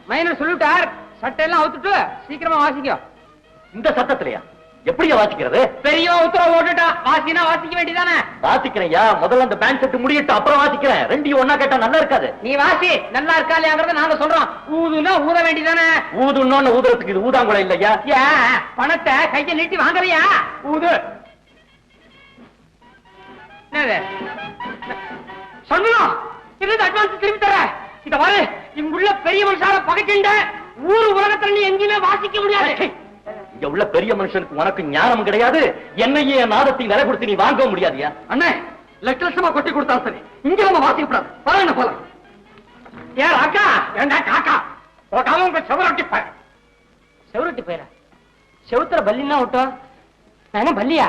Minor சொல்லிட்டார், சட்டையெல்லாம் அவுத்துட்டு சீக்கிரமா வாசிக்கோ. இந்த சத்தத்திலையா எப்படியா வாசிக்கிறது? பெரிய உத்தரவு போட்டுட்டா, வாசினா வாசிக்க வேண்டியதானே. வாசிக்கிறேன்யா, முதல்ல அந்த பேண்ட் செட் முடியிட்டு அப்புறம் வாசிக்கிறேன். ரெண்டையும் ஒன்னா கேட்டா நல்லா இருக்காது. நீ வாசி, நல்லா இருக்கா இல்லையாங்கிறத நாங்க சொல்றோம். ஊதுனா ஊத வேண்டியதானே. ஊதுன்னு ஊதுறதுக்கு இது ஊதாங்குளம் இல்லையா? பணத்தை கையை நீட்டி வாங்கறியா? ஊது. என்னது சொல்லணும்? இது அட்வான்ஸ் திருப்பி தர. இத பாரு, இங்குள்ள பெரிய மனுஷால பகைக்கின்ற ஊரு உலகத்துல நீ எங்கேயுமே வாசிக்க முடியாது. இங்க உள்ள பெரிய மனுஷனுக்கு உனக்கு ஞானம் கிடையாது. என்னையே நாதத்தை விலை கொடுத்து நீ வாங்க முடியாதியா? அண்ணே, லட்சமா கொட்டி கொடுத்தா சரி, இங்க நம்ம வாசிக்கப்படாது. பரவாயில்ல போலாம். ஏன் அக்கா ஏண்டா காக்கா போட்டாலும் உங்க செவரொட்டி பயிர. செவரொட்டி பயிர? செவுத்துல பல்லின்னா விட்டோம். நானும் பல்லியா?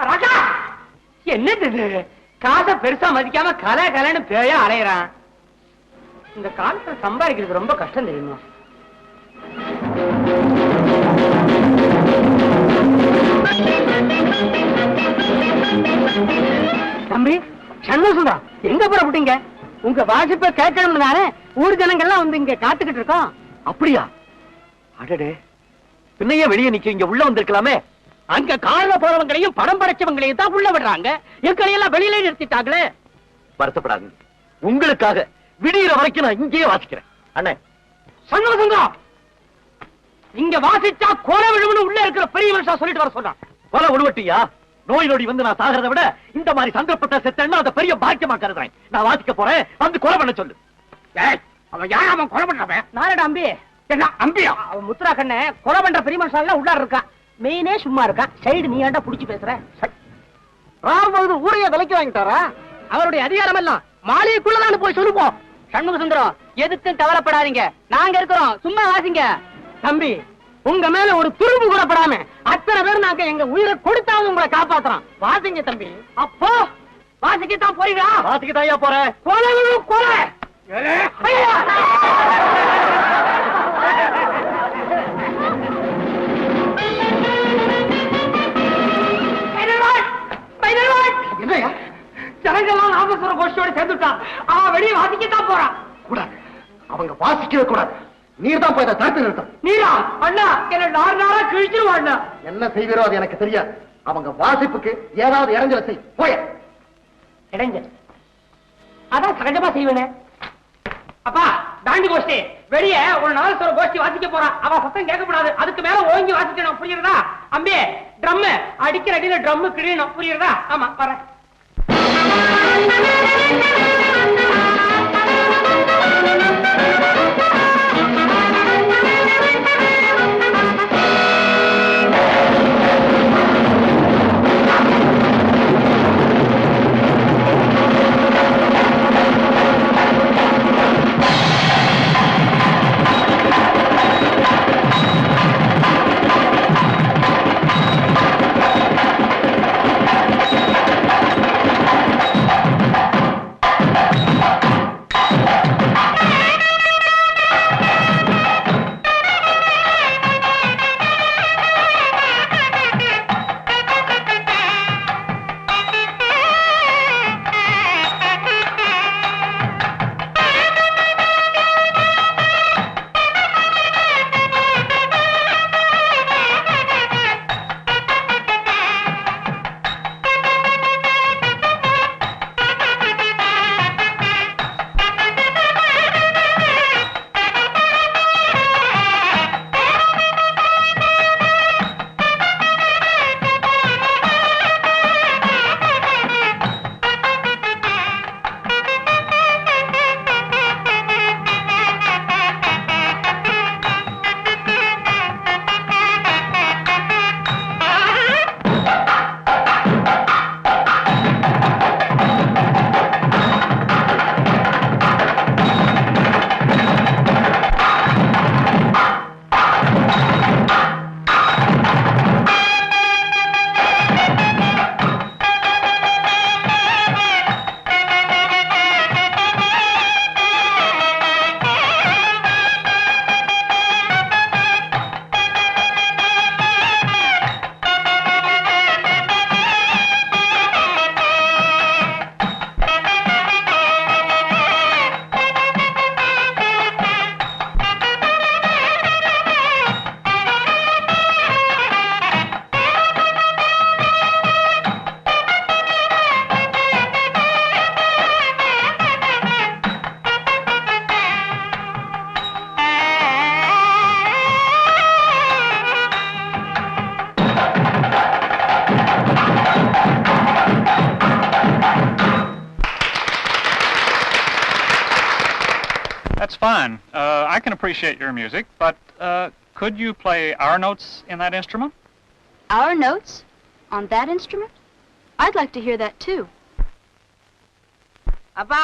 ராக்கா என்னது இது? காசை பெருசா மதிக்காம கலை கலைன்னு பேயா அலையிறான். இந்த காலத்துல சம்பாதிக்கிறது ரொம்ப கஷ்டம் தெரியுமா? தம்பி சண்முகசுந்தரம், எங்க புறப்பட்டீங்க? உங்க வாசிப்பை கேட்கணும்னாலே ஊர் ஜனங்கள்லாம் வந்து இங்க காத்துக்கிட்டு இருக்கோம். அப்படியா? அடடே, பின்னையே வெளியே நிக்க இங்க உள்ள வந்திருக்கலாமே. அங்க காரண போறவங்களையும் படம் படைச்சவங்களையும் தான் உள்ள விடுறாங்க. எங்களையெல்லாம் வெளியிலே நிறுத்திட்டாங்களே. வருத்தப்படாது, உங்களுக்காக விடிகிற வரைக்கும் நான் இங்கேயே வாசிக்கிறேன். அண்ணே சண்முகசுந்தரம், இங்க வாசிச்சா கொலை விழுவுன்னு உள்ள இருக்கிற பெரிய மனுஷா சொல்லிட்டு வர சொன்னான். கொலை விழுவட்டியா? நோய் நொடி வந்து நான் சாகிறத விட இந்த மாதிரி சந்தர்ப்பத்தை செத்தேன்னா அதை பெரிய பாக்கியமா கருதுறேன். நான் வாசிக்க போறேன், வந்து கொலை பண்ண சொல்லு. அவன் யார்? அவன் கொலை பண்றவன் நானடா அம்பி. என்ன அம்பியா? அவன் முத்துரா கண்ண கொலை பண்ற பெரிய மனுஷால உள்ளார இருக்கான். மெயினே சும்மா இருக்கான். சைடு நீ ஏன்டா புடிச்சு பேசுற? ராமது ஊரைய விலைக்கு வாங்கிட்டாரா? அவருடைய அதிகாரம் எல்லாம் மாளிகைக்குள்ளதான் போய் சொல்லுவோம். சண்முக சுந்தரம், எதுக்கும் கவலைப்படாதீங்க, நாங்க இருக்கிறோம், சும்மா வாசிங்க. தம்பி, உங்க மேல ஒரு துரும்பு கூட படாம அத்தனை பேர் நாங்க எங்க உயிரை கொடுத்தாவது உங்களை காப்பாத்துறோம். வாசிங்க தம்பி. அப்போ வாசிக்கத்தான் போறீங்களா? வாசிக்கத்தாயா போறேன். கொலை கொலை. என்னையா ஜனங்கள்லாம் நாமஸ்வர கோஷ்டியோட சேர்ந்துட்டான். அவன் வெளியே வாசிக்கத்தான் போறான். கூடாது, அவங்க வாசிக்கவே கூடாது. நீர் தான் போய் தடுத்து நிறுத்தம். நீரா? அண்ணா, என்ன 4 நாளா கிழிச்சிருவான். என்ன செய்வீரோ அது எனக்கு தெரியாது. அவங்க வாசிப்புக்கு ஏதாவது இடைஞ்சல செய். போய இடைஞ்சல் அதான் சகஜமா செய்வேனே. அப்பா, தாண்டி கோஷ்டி வெளியே ஒரு நாலு கோஷ்டி வாசிக்க போறான். அவ சத்தம் கேட்கக்கூடாது, அதுக்கு மேல ஓங்கி வாசிக்கணும். புரியுறதா? அம்பே, ட்ரம் அடிக்கிற அடியில ட்ரம் கிழியணும். புரியுறதா? ஆமா, வரேன். That's fine. I can appreciate your music, but could you play our notes in that instrument? Our notes? On that instrument? I'd like to hear that too. அப்பா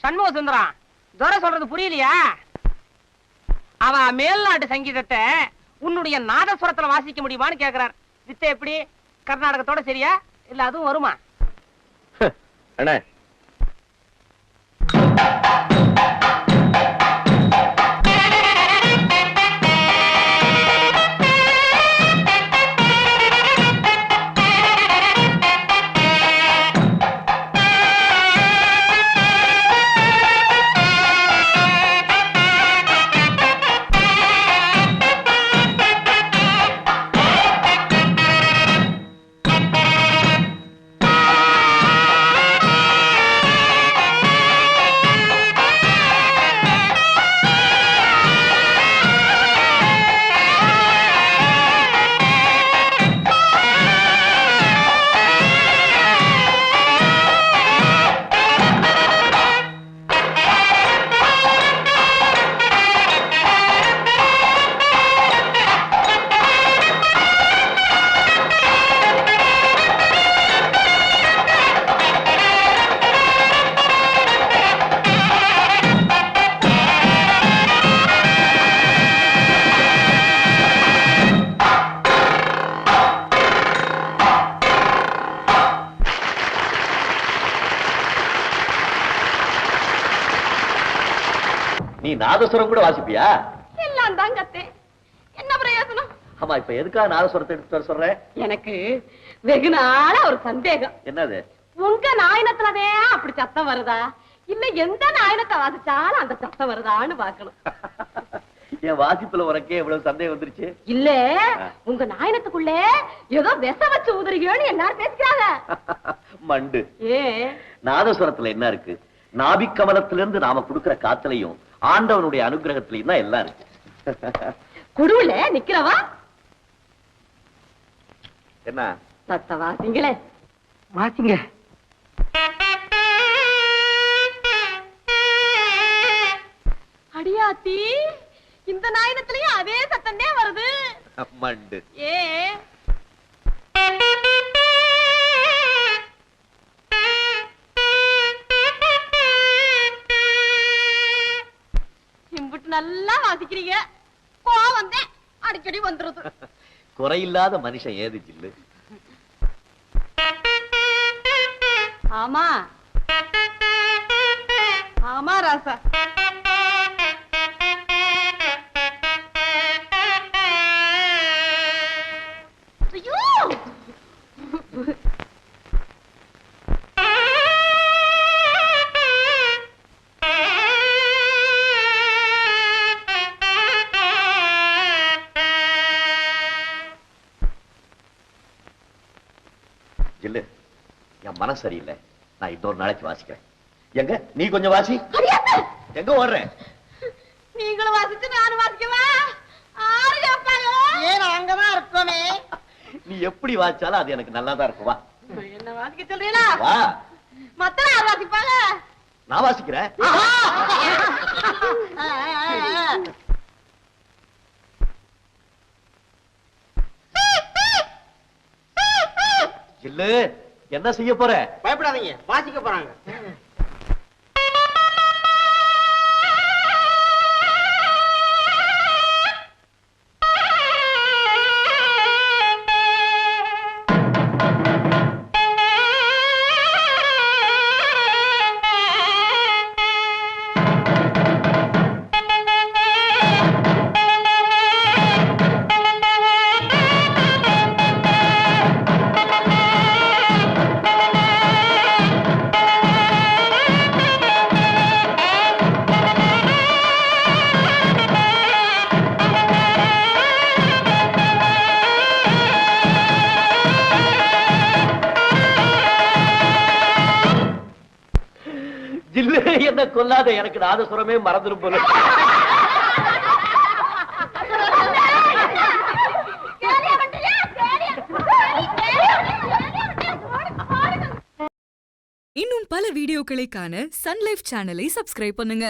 சண்முக சுந்தரம் துரை சொல்றது புரியலையா? அவன் மேல்நாட்டு சங்கீதத்தை உன்னுடைய நாதஸ்வரத்துல வாசிக்க முடியுமான்னு கேக்குறார். வித்த எப்படி? கர்நாடகத்தோட சரியா இல்ல அதுவும் வருமா? அண்ணா நீ நாதஸ்வரம் கூட வாசிப்பியா? எல்லாம் தான் கத்தேன். என்ன பிரயோஜனம்? ஆமா, இப்ப எதுக்காக நாதஸ்வரத்தை எடுத்து வர சொல்றேன்? எனக்கு வெகு நாளா ஒரு சந்தேகம். என்னது? உங்க நாயனத்துலதே அப்படி சத்தம் வருதா இல்ல எந்த நாயனத்தை வாசிச்சாலும் அந்த சத்தம் வருதான்னு பாக்கணும். என் வாசிப்புல உனக்கே எவ்வளவு சந்தேகம் வந்துருச்சு? இல்ல உங்க நாயனத்துக்குள்ள ஏதோ விஷ வச்சு ஊதுறீங்கன்னு எல்லாரும் பேசுறாங்க. மண்டு. ஏ நாதஸ்வரத்துல என்ன இருக்கு? நாபிக்கமலத்திலிருந்து நாம கொடுக்கிற காத்துலயும் ஆண்டவனுடைய அனுகிரகத்திலையும் தான் எல்லாம் இருக்கு. குடுவுல நிக்கிறவா என்ன சத்த வாசிங்களே. வாசிங்க. அடியாத்தி இந்த நாயனத்திலயும் அதே சத்தம் தான் வருது. மண்டு. ஏ இம்புட்டு நல்லா வாசிக்கிறீங்க. கோவம் வந்தே அடிக்கடி வந்துருது. குறையில்லாத மனுஷன் ஏது ஜில்லு? ஆமா ஆமா ராசா. ஐயோ ஜில்லு, என் மனசு சரியில்லை. நான் இன்னொரு நாளைக்கு வாசிக்கிறேன். எங்க நீ கொஞ்சம் வாசி. எங்க ஓடுறேன்? நீங்களும் வாசிச்சு நானும் வாசிக்கவா? ஆறு கேட்பாங்க. ஏன் அங்கதான் இருக்கோமே. நீ எப்படி வாசிச்சாலும் அது எனக்கு நல்லா தான் இருக்கும். வா. என்ன வாசிக்க சொல்றீங்களா? வா. மத்த யார் வாசிப்பாங்க? நான் வாசிக்கிறேன். ஜில்லு, என்ன செய்ய போற? பயப்படாதீங்க, வாசிக்க போறாங்க. ஜில்லு, என்ன கொல்லாத, எனக்கு நாதசுரமே மறந்துடும் போல. இன்னும் பல வீடியோக்களை காண சன் லைஃப் சேனலை சப்ஸ்கிரைப் பண்ணுங்க.